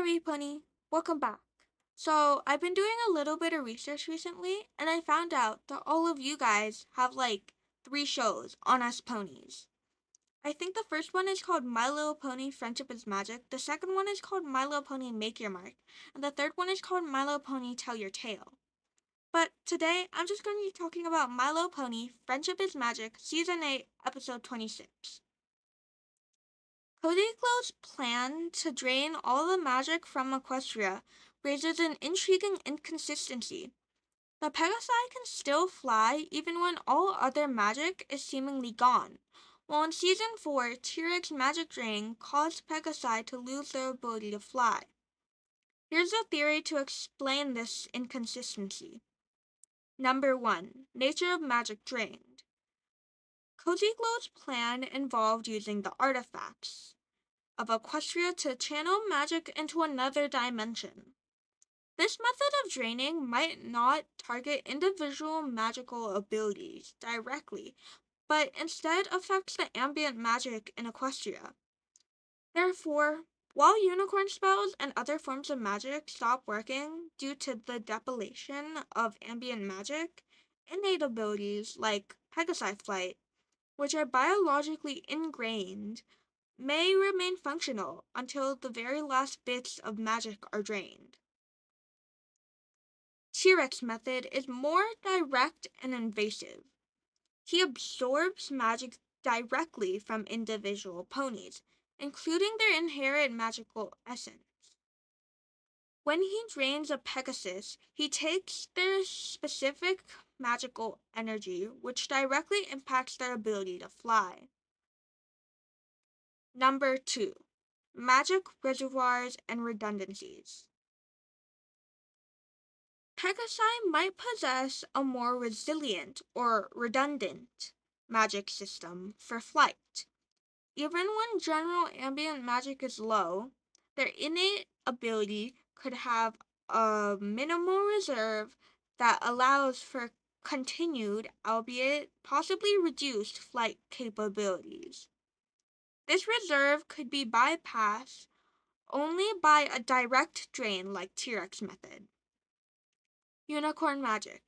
everypony, welcome back. So, I've been doing a little bit of research recently, and I found out that all of you guys have like 3 shows on us ponies. I think the first one is called My Little Pony Friendship is Magic, the second one is called My Little Pony Make Your Mark, and the third one is called My Little Pony Tell Your Tale. But today, I'm just going to be talking about My Little Pony Friendship is Magic, Season 8, Episode 26. Cozy Glow's plan to drain all the magic from Equestria raises an intriguing inconsistency. The Pegasi can still fly even when all other magic is seemingly gone, while in Season 4, T-Rex magic drain caused Pegasi to lose their ability to fly. Here's a theory to explain this inconsistency. Number 1. Nature of magic drained. Cozy Glow's plan involved using the artifacts of Equestria to channel magic into another dimension. This method of draining might not target individual magical abilities directly, but instead affects the ambient magic in Equestria. Therefore, while unicorn spells and other forms of magic stop working due to the depletion of ambient magic, innate abilities like Pegasi flight, which are biologically ingrained, may remain functional until the very last bits of magic are drained. T-Rex method is more direct and invasive. He absorbs magic directly from individual ponies, including their inherent magical essence. When he drains a Pegasus, he takes their specific magical energy, which directly impacts their ability to fly. Number 2. Magic reservoirs and redundancies. Pegasi might possess a more resilient or redundant magic system for flight. Even when general ambient magic is low, their innate ability could have a minimal reserve that allows for continued, albeit possibly reduced, flight capabilities. This reserve could be bypassed only by a direct drain like T-Rex method. Unicorn magic.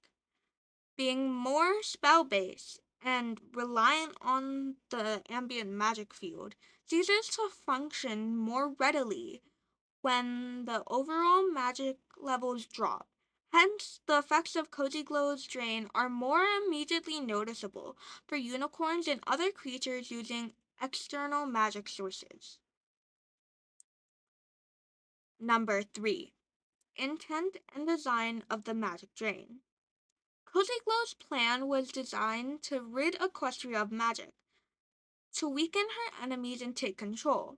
Being more spell-based and reliant on the ambient magic field, ceases to function more readily when the overall magic levels drop. Hence, the effects of Cozy Glow's drain are more immediately noticeable for unicorns and other creatures using external magic sources. Number 3. Intent and design of the magic drain. Cozy Glow's plan was designed to rid Equestria of magic, to weaken her enemies and take control.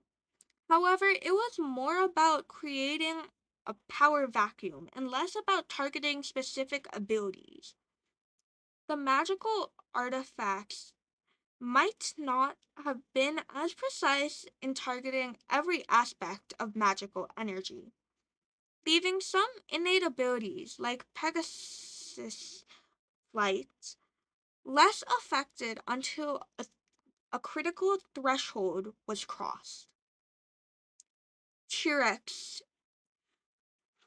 However, it was more about creating a power vacuum and less about targeting specific abilities. The magical artifacts might not have been as precise in targeting every aspect of magical energy, leaving some innate abilities like Pegasus flight less affected until a critical threshold was crossed. T-Rex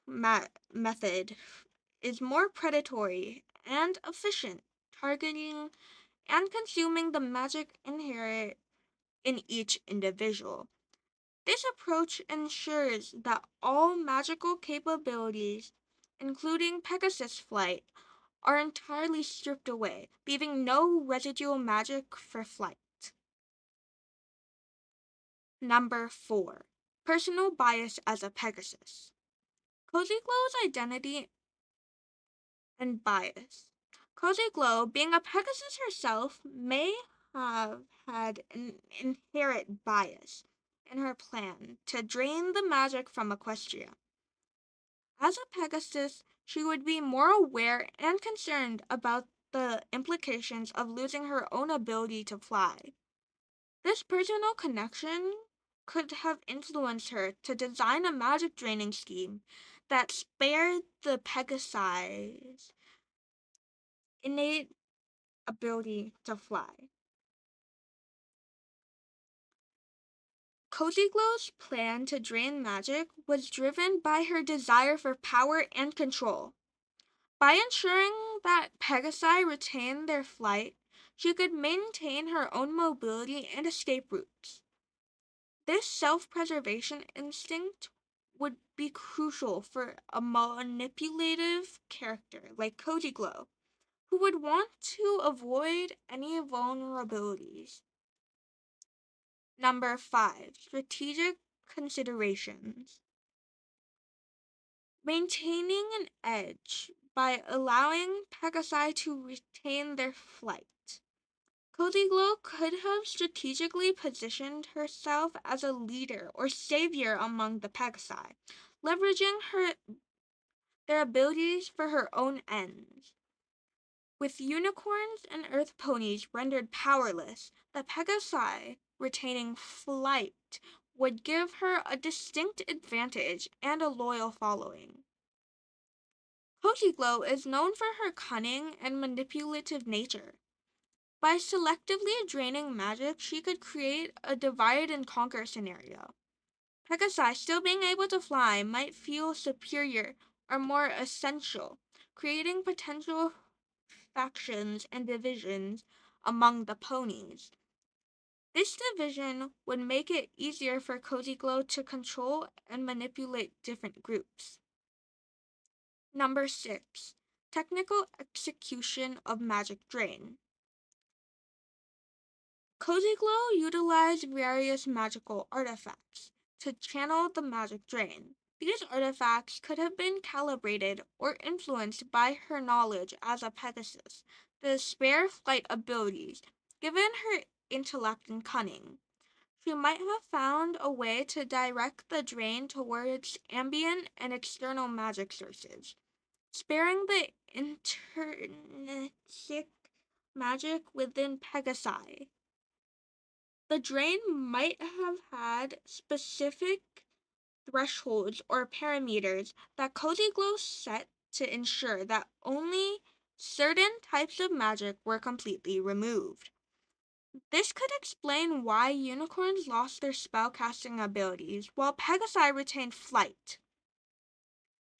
method is more predatory and efficient, targeting and consuming the magic inherent in each individual. This approach ensures that all magical capabilities, including Pegasus flight, are entirely stripped away, leaving no residual magic for flight. Number 4. Personal bias as a Pegasus. Cozy Glow's identity and bias. Cozy Glow, being a Pegasus herself, may have had an inherent bias in her plan to drain the magic from Equestria. As a Pegasus, she would be more aware and concerned about the implications of losing her own ability to fly. This personal connection could have influenced her to design a magic draining scheme that spared the Pegasi's innate ability to fly. Cozy Glow's plan to drain magic was driven by her desire for power and control. By ensuring that Pegasi retained their flight, she could maintain her own mobility and escape routes. This self-preservation instinct would be crucial for a manipulative character like Cozy Glow, who would want to avoid any vulnerabilities. Number 5. Strategic considerations. Maintaining an edge by allowing Pegasi to retain their flight. Cozy Glow could have strategically positioned herself as a leader or savior among the Pegasi, leveraging their abilities for her own ends. With unicorns and earth ponies rendered powerless, the Pegasi retaining flight would give her a distinct advantage and a loyal following. Cozy Glow is known for her cunning and manipulative nature. By selectively draining magic, she could create a divide and conquer scenario. Pegasi, still being able to fly, might feel superior or more essential, creating potential factions and divisions among the ponies. This division would make it easier for Cozy Glow to control and manipulate different groups. Number 6. Technical execution of magic drain. Cozy Glow utilized various magical artifacts to channel the magic drain. These artifacts could have been calibrated or influenced by her knowledge as a Pegasus, the spare flight abilities, given her intellect and cunning. She might have found a way to direct the drain towards ambient and external magic sources, sparing the intrinsic magic within Pegasi. The drain might have had specific thresholds or parameters that Cozy Glow set to ensure that only certain types of magic were completely removed. This could explain why unicorns lost their spellcasting abilities while Pegasi retained flight.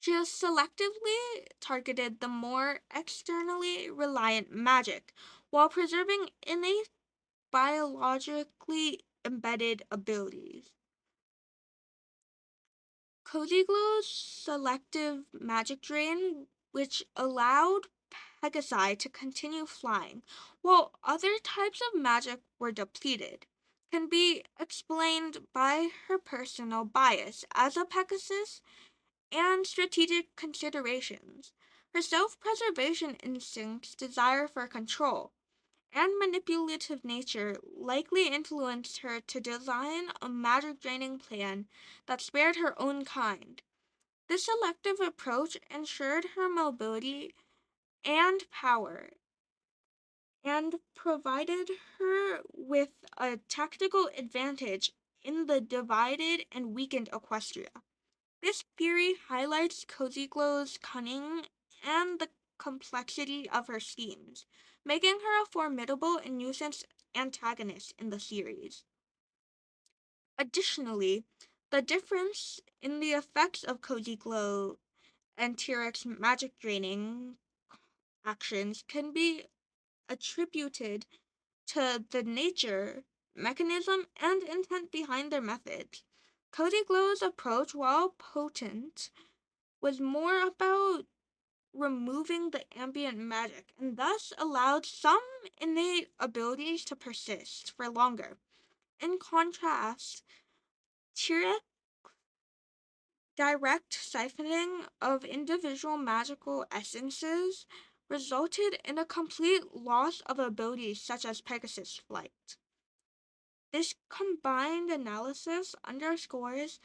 She has selectively targeted the more externally reliant magic while preserving innate biologically embedded abilities. Cozy Glow's selective magic drain, which allowed Pegasi to continue flying while other types of magic were depleted, can be explained by her personal bias as a Pegasus and strategic considerations. Her self-preservation instincts, desire for control, and manipulative nature likely influenced her to design a magic draining plan that spared her own kind. This selective approach ensured her mobility and power and provided her with a tactical advantage in the divided and weakened Equestria. This theory highlights Cozy Glow's cunning and the complexity of her schemes, making her a formidable and nuisance antagonist in the series. Additionally, the difference in the effects of Cozy Glow and T-Rex magic draining actions can be attributed to the nature, mechanism, and intent behind their methods. Cozy Glow's approach, while potent, was more about removing the ambient magic and thus allowed some innate abilities to persist for longer. In contrast, Tyrek direct siphoning of individual magical essences resulted in a complete loss of abilities such as Pegasus flight. This combined analysis underscores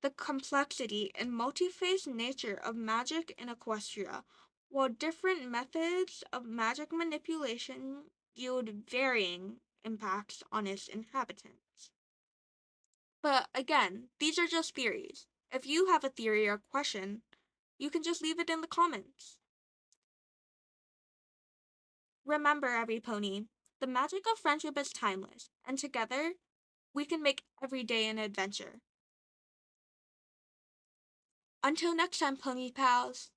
the complexity and multi-phase nature of magic in Equestria, while different methods of magic manipulation yield varying impacts on its inhabitants. But again, these are just theories. If you have a theory or question, you can just leave it in the comments. Remember, every pony, the magic of friendship is timeless, and together we can make every day an adventure. Until next time, Pony Pals.